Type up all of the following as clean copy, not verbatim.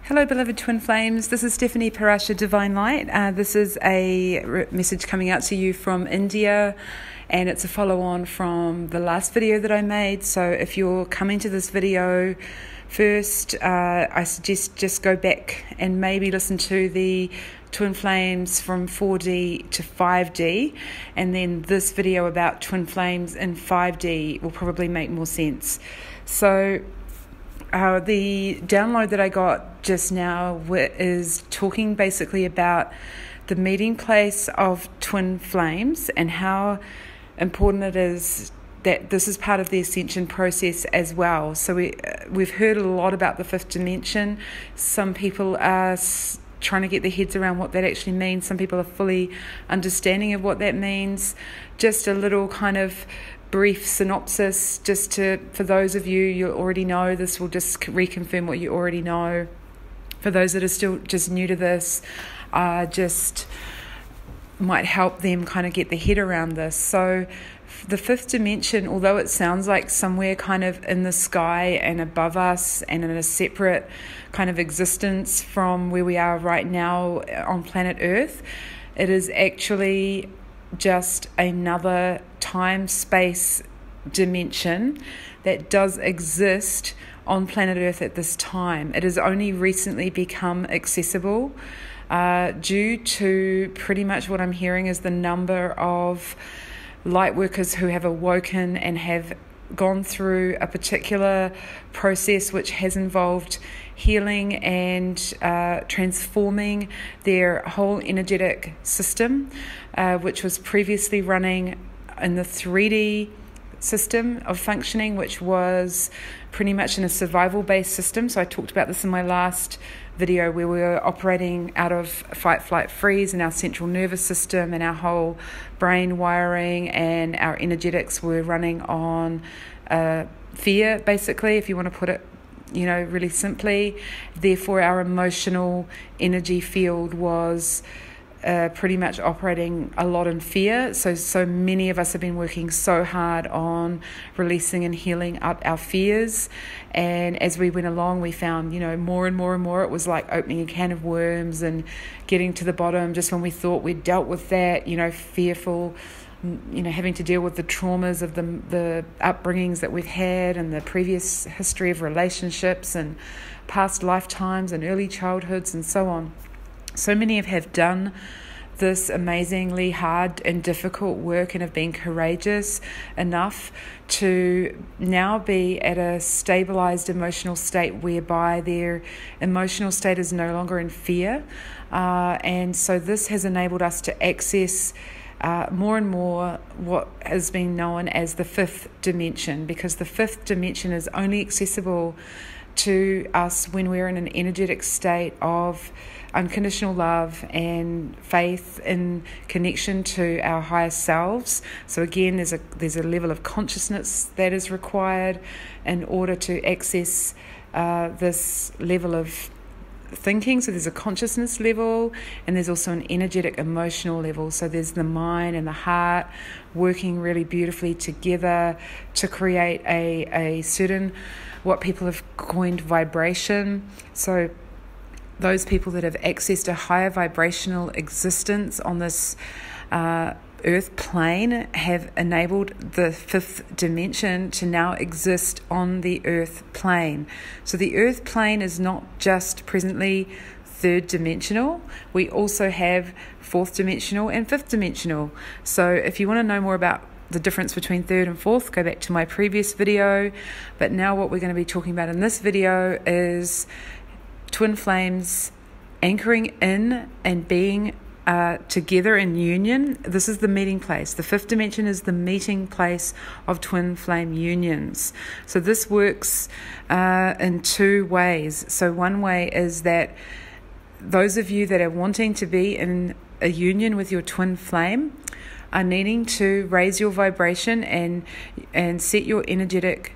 Hello, beloved twin flames. This is Stephanie Parasha Divine Light. This is a message coming out to you from India, and it's a follow-on from the last video that I made. So if you're coming to this video first, I suggest just go back and maybe listen to the twin flames from 4D to 5D, and then this video about twin flames in 5D will probably make more sense. So the download that I got just now is talking basically about the meeting place of twin flames and how important it is that this is part of the ascension process as well. So we've heard a lot about the fifth dimension. Some people are trying to get their heads around what that actually means. Some people are fully understanding of what that means. Just a little kind of brief synopsis, for those of you already know, this will just reconfirm what you already know. For those that are still just new to this, just might help them kind of get their head around this. So the fifth dimension, although it sounds like somewhere kind of in the sky and above us and in a separate kind of existence from where we are right now on planet Earth, it is actually just another time-space dimension that does exist on planet Earth at this time. It has only recently become accessible due to pretty much what I'm hearing is the number of light workers who have awoken and have gone through a particular process which has involved healing and transforming their whole energetic system, which was previously running in the 3D system of functioning, which was pretty much in a survival-based system. So I talked about this in my last video, where we were operating out of fight, flight, freeze, and our central nervous system and our whole brain wiring and our energetics were running on fear, basically, if you want to put it really simply. Therefore, our emotional energy field was pretty much operating a lot in fear. So many of us have been working so hard on releasing and healing up our fears. And as we went along, we found, more and more and more, it was like opening a can of worms and getting to the bottom just when we thought we'd dealt with that, fearful, having to deal with the traumas of the upbringings that we've had and the previous history of relationships and past lifetimes and early childhoods and so on. So many have done this amazingly hard and difficult work and have been courageous enough to now be at a stabilised emotional state whereby their emotional state is no longer in fear. And so this has enabled us to access more and more what has been known as the fifth dimension, because the fifth dimension is only accessible to us when we're in an energetic state of unconditional love and faith in connection to our higher selves. So again, there's a level of consciousness that is required in order to access this level of thinking. So there's a consciousness level, and there's also an energetic emotional level. So there's the mind and the heart working really beautifully together to create a certain, what people have coined, vibration. So those people that have accessed a higher vibrational existence on this earth plane have enabled the fifth dimension to now exist on the earth plane. So the earth plane is not just presently third dimensional. We also have fourth dimensional and fifth dimensional. So if you want to know more about the difference between third and fourth, go back to my previous video. But now what we're going to be talking about in this video is twin flames anchoring in and being together in union. This is the meeting place. The fifth dimension is the meeting place of twin flame unions. So this works in two ways. So one way is that those of you that are wanting to be in a union with your twin flame are needing to raise your vibration and set your energetic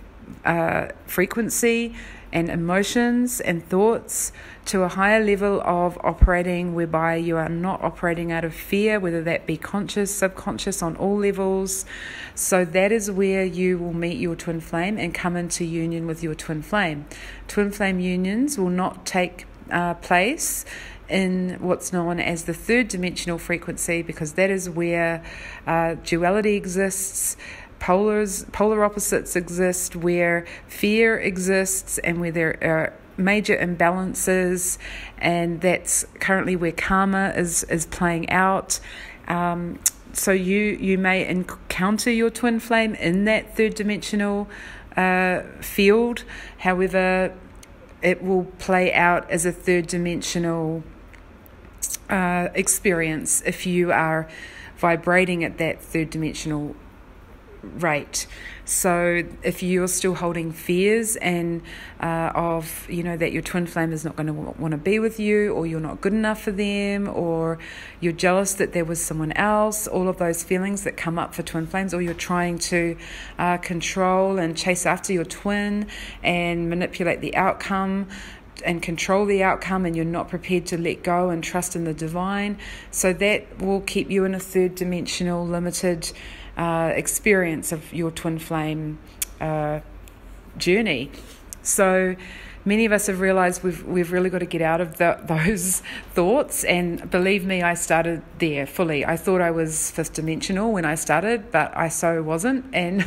frequency and emotions and thoughts to a higher level of operating, whereby you are not operating out of fear, whether that be conscious, subconscious, on all levels. So that is where you will meet your twin flame and come into union with your twin flame. Twin flame unions will not take place in what's known as the third dimensional frequency, because that is where duality exists, polar opposites exist, where fear exists, and where there are major imbalances, and that's currently where karma is playing out. So you may encounter your twin flame in that third dimensional field. However, it will play out as a third dimensional experience if you are vibrating at that third dimensional rate. So if you're still holding fears and of that your twin flame is not going to want to be with you, or you're not good enough for them, or you're jealous that there was someone else, all of those feelings that come up for twin flames, or you're trying to control and chase after your twin and manipulate the outcome and control the outcome, and you're not prepared to let go and trust in the divine, so that will keep you in a third dimensional limited experience of your twin flame journey. So many of us have realized we've really got to get out of those thoughts, and believe me, I started there fully. I thought I was fifth dimensional when I started, but I so wasn't, and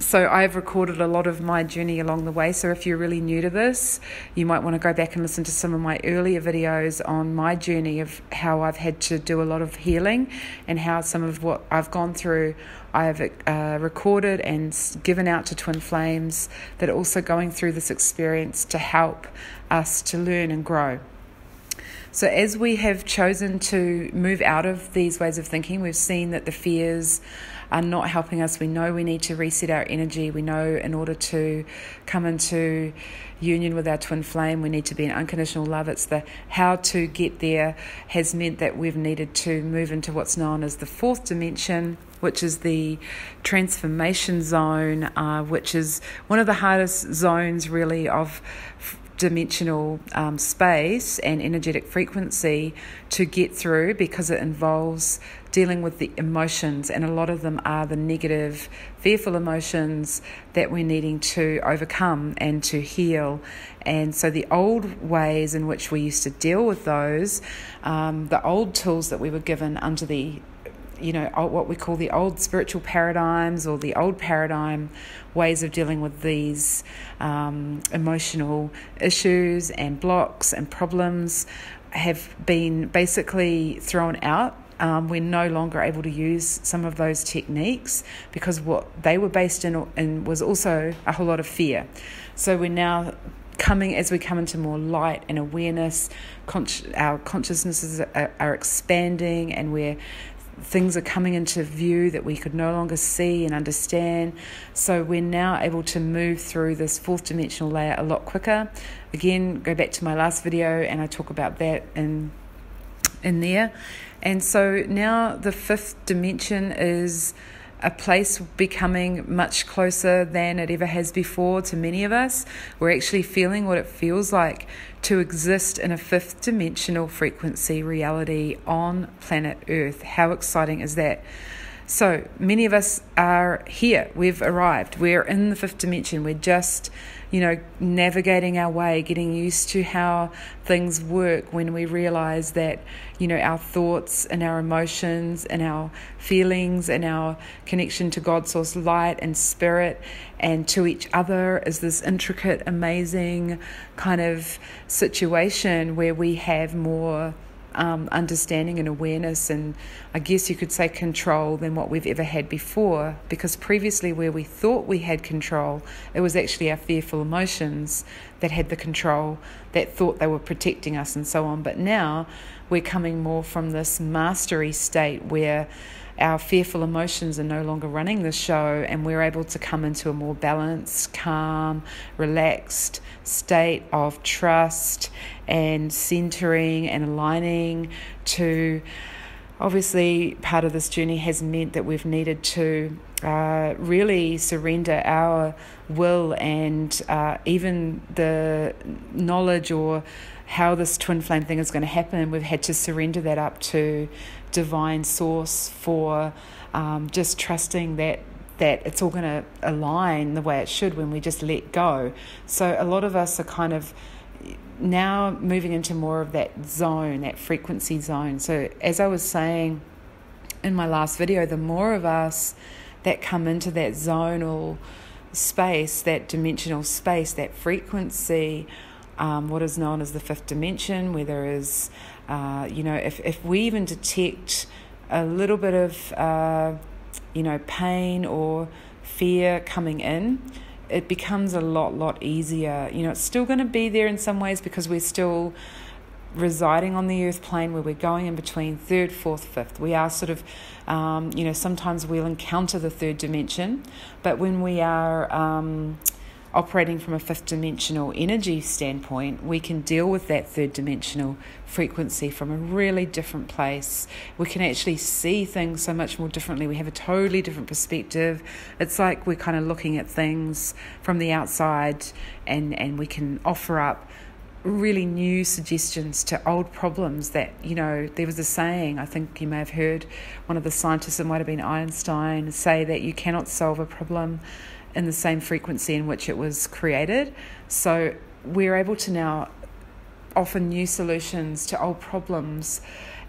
so I've recorded a lot of my journey along the way. So if you're really new to this, you might want to go back and listen to some of my earlier videos on my journey of how I've had to do a lot of healing, and how some of what I've gone through I've recorded and given out to twin flames that are also going through this experience to help us to learn and grow. So as we have chosen to move out of these ways of thinking, we've seen that the fears are not helping us. We know we need to reset our energy. We know in order to come into union with our twin flame, we need to be in unconditional love. It's the how to get there has meant that we've needed to move into what's known as the fourth dimension, which is the transformation zone, which is one of the hardest zones really of dimensional space and energetic frequency to get through, because it involves dealing with the emotions, and a lot of them are the negative, fearful emotions that we're needing to overcome and to heal. And so the old ways in which we used to deal with those, the old tools that we were given under the what we call the old spiritual paradigms, or the old paradigm ways of dealing with these emotional issues and blocks and problems, have been basically thrown out. We're no longer able to use some of those techniques, because what they were based in was also a whole lot of fear. So we're now as we come into more light and awareness, our consciousnesses are expanding, and we're things are coming into view that we could no longer see and understand. So we're now able to move through this fourth dimensional layer a lot quicker. Again, go back to my last video and I talk about that in there. And so now the fifth dimension is a place becoming much closer than it ever has before to many of us. We're actually feeling what it feels like to exist in a fifth dimensional frequency reality on planet Earth. How exciting is that? So many of us are here. We've arrived. We're in the fifth dimension. We're just, navigating our way, getting used to how things work, when we realize that, our thoughts and our emotions and our feelings and our connection to God, source, light and spirit and to each other is this intricate, amazing kind of situation where we have more understanding and awareness, and I guess you could say control, than what we've ever had before. Because previously, where we thought we had control, it was actually our fearful emotions that had the control, that thought they were protecting us and so on. But now we're coming more from this mastery state where our fearful emotions are no longer running the show, and we're able to come into a more balanced, calm, relaxed state of trust and centering and aligning to. Obviously, part of this journey has meant that we've needed to really surrender our will and even the knowledge or how this twin flame thing is going to happen. We've had to surrender that up to divine source for just trusting that it's all going to align the way it should when we just let go. So a lot of us are kind of now moving into more of that zone, that frequency zone. So as I was saying in my last video, the more of us that come into that zonal space, that dimensional space, that frequency, what is known as the fifth dimension, where there is, if we even detect a little bit of, pain or fear coming in, it becomes a lot easier. It's still going to be there in some ways because we're still residing on the earth plane, where we're going in between third, fourth, fifth. We are sort of, sometimes we'll encounter the third dimension, but when we are operating from a fifth dimensional energy standpoint, we can deal with that third dimensional frequency from a really different place. We can actually see things so much more differently. We have a totally different perspective. It's like we're kind of looking at things from the outside, and we can offer up really new suggestions to old problems that, there was a saying, I think you may have heard one of the scientists, it might have been Ironstone, say that you cannot solve a problem in the same frequency in which it was created. So we're able to now offer new solutions to old problems.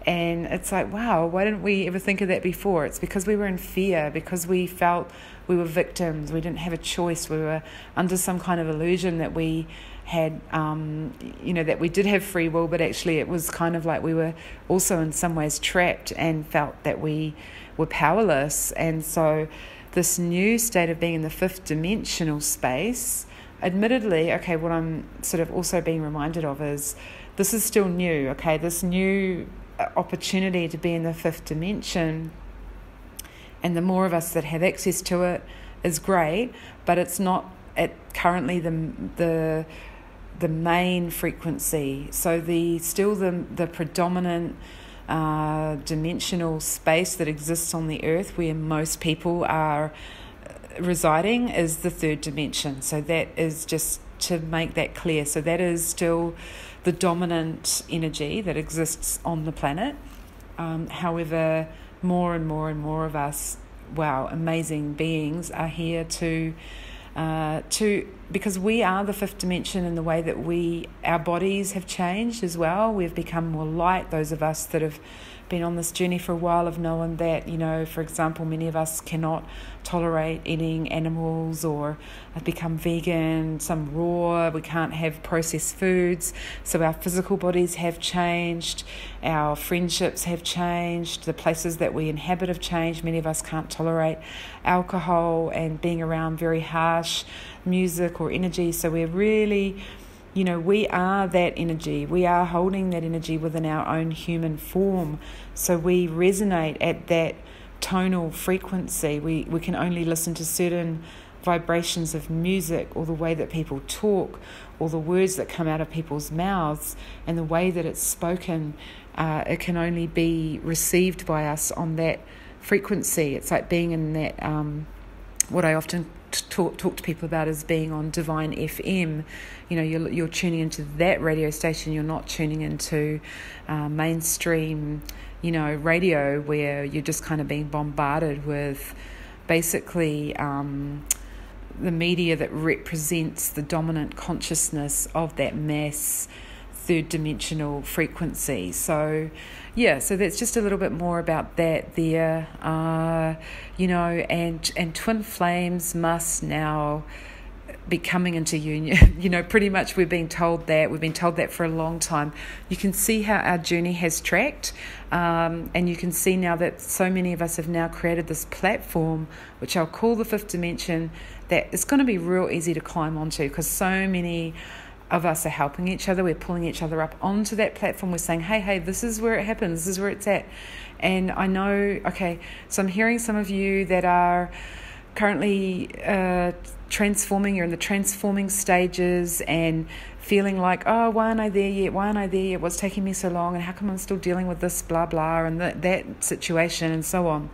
And it's like, wow, why didn't we ever think of that before? It's because we were in fear, because we felt we were victims. We didn't have a choice. We were under some kind of illusion that we had, that we did have free will, but actually it was kind of like we were also in some ways trapped and felt that we were powerless. And so this new state of being in the fifth dimensional space, admittedly, okay, what I'm sort of also being reminded of is this is still new, okay, this new opportunity to be in the fifth dimension, and the more of us that have access to it is great, but it's not at currently the main frequency. So the predominant dimensional space that exists on the earth, where most people are residing, is the third dimension. So that is, just to make that clear, so that is still the dominant energy that exists on the planet. However, more and more of us, amazing beings, are here to because we are the fifth dimension in the way that our bodies have changed as well. We've become more light. Those of us that have been on this journey for a while have known that, for example, many of us cannot tolerate eating animals or have become vegan, some raw, we can't have processed foods. So our physical bodies have changed, our friendships have changed, the places that we inhabit have changed. Many of us can't tolerate alcohol and being around very harsh music or energy. So we're really, we are that energy. We are holding that energy within our own human form. So we resonate at that tonal frequency. We can only listen to certain vibrations of music, or the way that people talk, or the words that come out of people's mouths, and the way that it's spoken. It can only be received by us on that frequency. It's like being in that, what I often talk to people about is being on Divine FM. You're tuning into that radio station. You're not tuning into mainstream, radio, where you're just kind of being bombarded with basically the media that represents the dominant consciousness of that mass third dimensional frequency. So so that's just a little bit more about that there, and twin flames must now be coming into union. Pretty much we've been told that for a long time. You can see how our journey has tracked, and you can see now that so many of us have now created this platform, which I'll call the fifth dimension, that it's going to be real easy to climb onto, because so many of us are helping each other. We're pulling each other up onto that platform. We're saying, hey, this is where it happens. This is where it's at. And I know, so I'm hearing some of you that are currently transforming. You're in the transforming stages and feeling like, oh, why aren't I there yet? What's taking me so long? And how come I'm still dealing with this blah, blah, and that situation and so on.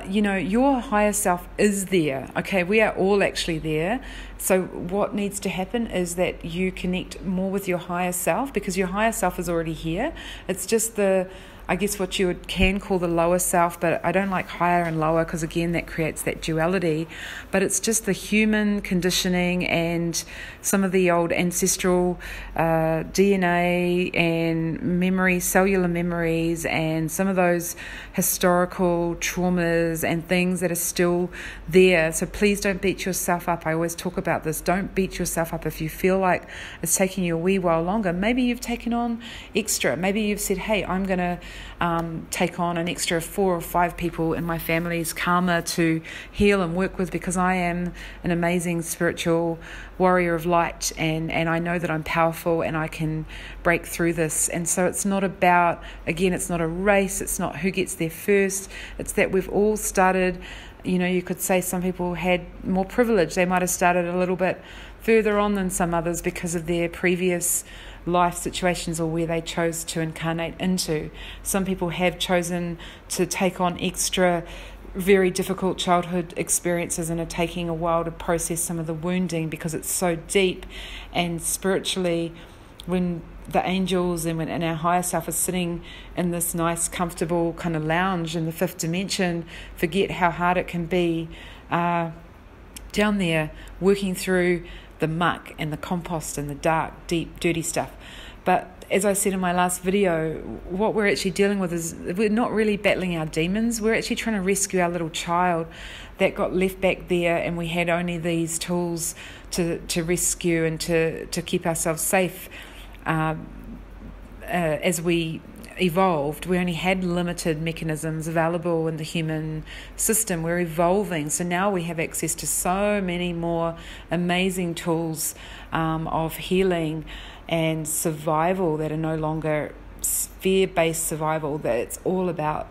Your higher self is there. We are all actually there. So what needs to happen is that you connect more with your higher self, because your higher self is already here. It's just I guess what you can call the lower self, but I don't like higher and lower because, again, that creates that duality. But it's just the human conditioning and some of the old ancestral DNA and memory, cellular memories, and some of those historical traumas and things that are still there. So please don't beat yourself up. I always talk about this. Don't beat yourself up if you feel like it's taking you a wee while longer. Maybe you've taken on extra. Maybe you've said, hey, I'm going to take on an extra 4 or 5 people in my family's karma to heal and work with, because I am an amazing spiritual warrior of light, and I know that I'm powerful and I can break through this. And so it's not about, again, it's not a race, it's not who gets there first, it's that we've all started, you could say some people had more privilege. They might have started a little bit further on than some others because of their previous life situations or where they chose to incarnate into. Some people have chosen to take on extra very difficult childhood experiences and are taking a while to process some of the wounding because it's so deep. And spiritually, when the angels and when our higher self is sitting in this nice comfortable kind of lounge in the 5th dimension, forget how hard it can be down there working through the muck and the compost and the dark, deep, dirty stuff. But as I said in my last video, what we're actually dealing with is we're not really battling our demons. We're actually trying to rescue our little child that got left back there, and we had only these tools to rescue and to keep ourselves safe. As we evolved, we only had limited mechanisms available in the human system. We're evolving, so now we have access to so many more amazing tools of healing and survival that are no longer fear-based survival, that it's all about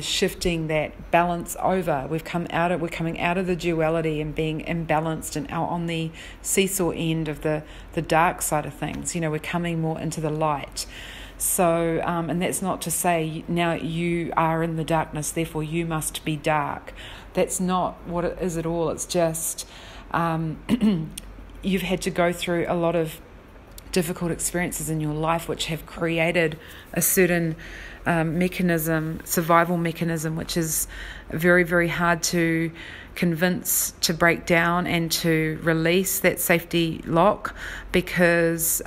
shifting that balance over. We're coming out of the duality and being imbalanced and out on the seesaw end of the dark side of things. We're coming more into the light. So, and that's not to say now you are in the darkness, therefore you must be dark. That's not what it is at all. It's just you've had to go through a lot of difficult experiences in your life which have created a certain survival mechanism, which is very, very hard to convince to break down and to release that safety lock, because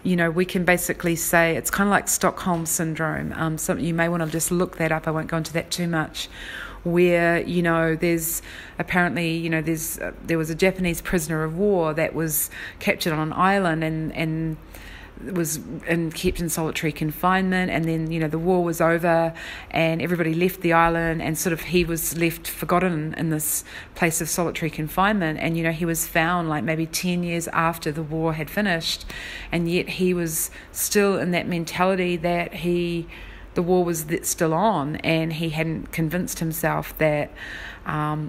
we can basically say it's kind of like Stockholm Syndrome. You may want to just look that up. I won't go into that too much. Where there's apparently there was a Japanese prisoner of war that was captured on an island and was kept in solitary confinement, and then the war was over and everybody left the island, and sort of he was left forgotten in this place of solitary confinement. And he was found like maybe 10 years after the war had finished, and yet he was still in that mentality that the war was still on, and he hadn't convinced himself that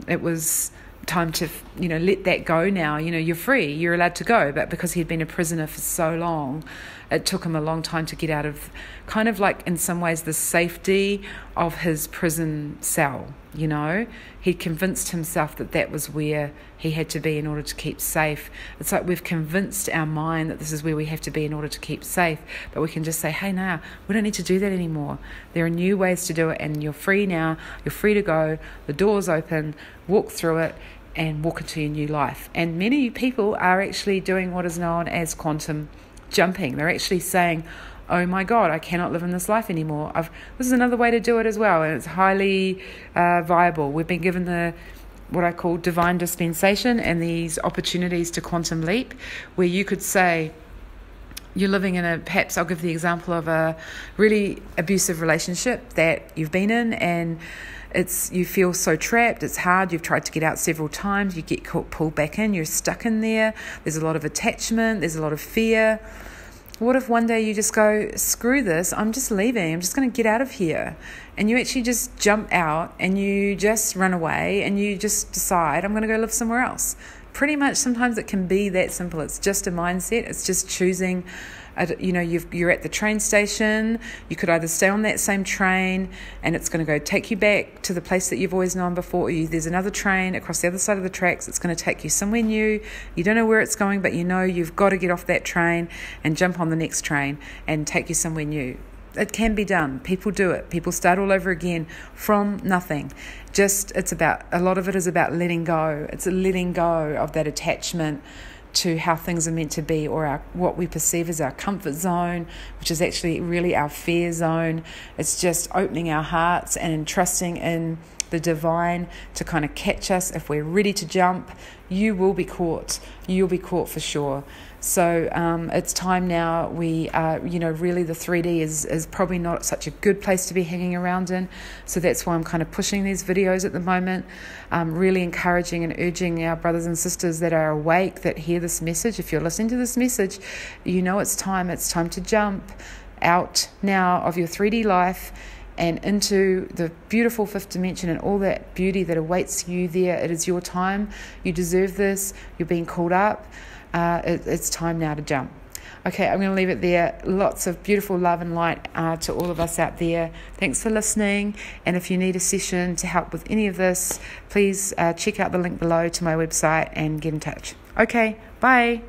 it was time to let that go now. You're free, you're allowed to go. But because he'd been a prisoner for so long, it took him a long time to get out of, kind of like in some ways, the safety of his prison cell. He convinced himself that was where he had to be in order to keep safe. It's like we've convinced our mind that this is where we have to be in order to keep safe, but we can just say, hey, now we don't need to do that anymore. There are new ways to do it, and you're free now. You're free to go. The door's open. Walk through it and walk into your new life. And many people are actually doing what is known as quantum jumping. They're actually saying, oh my God, I cannot live in this life anymore. This is another way to do it as well, and it's highly viable. We've been given what I call divine dispensation and these opportunities to quantum leap, where you could say you're living in perhaps I'll give the example of a really abusive relationship that you've been in, and you feel so trapped, it's hard, you've tried to get out several times, you get pulled back in, you're stuck in there, there's a lot of attachment, there's a lot of fear. What if one day you just go, screw this, I'm just leaving, I'm just going to get out of here. And you actually just jump out and you just run away and you just decide, I'm going to go live somewhere else. pretty much, sometimes it can be that simple. It's just a mindset. It's just choosing. You're at the train station. You could either stay on that same train and it's going to go take you back to the place that you've always known before. There's another train across the other side of the tracks. It's going to take you somewhere new. You don't know where it's going, but you know you've got to get off that train and jump on the next train and take you somewhere new. It can be done. People do it. People start all over again from nothing. A lot of it is about letting go. It's a letting go of that attachment to how things are meant to be, or what we perceive as our comfort zone, which is actually really our fear zone. It's just opening our hearts and trusting in the divine to kind of catch us. If we're ready to jump, you will be caught. You'll be caught for sure. So it's time now. We are, really the 3D is probably not such a good place to be hanging around in. So that's why I'm kind of pushing these videos at the moment, really encouraging and urging our brothers and sisters that are awake, that hear this message. If you're listening to this message, it's time. It's time to jump out now of your 3D life and into the beautiful fifth dimension and all that beauty that awaits you there. It is your time. You deserve this. You're being called up. It's time now to jump. Okay, I'm going to leave it there. Lots of beautiful love and light to all of us out there. Thanks for listening. And if you need a session to help with any of this, please check out the link below to my website and get in touch. Okay, bye.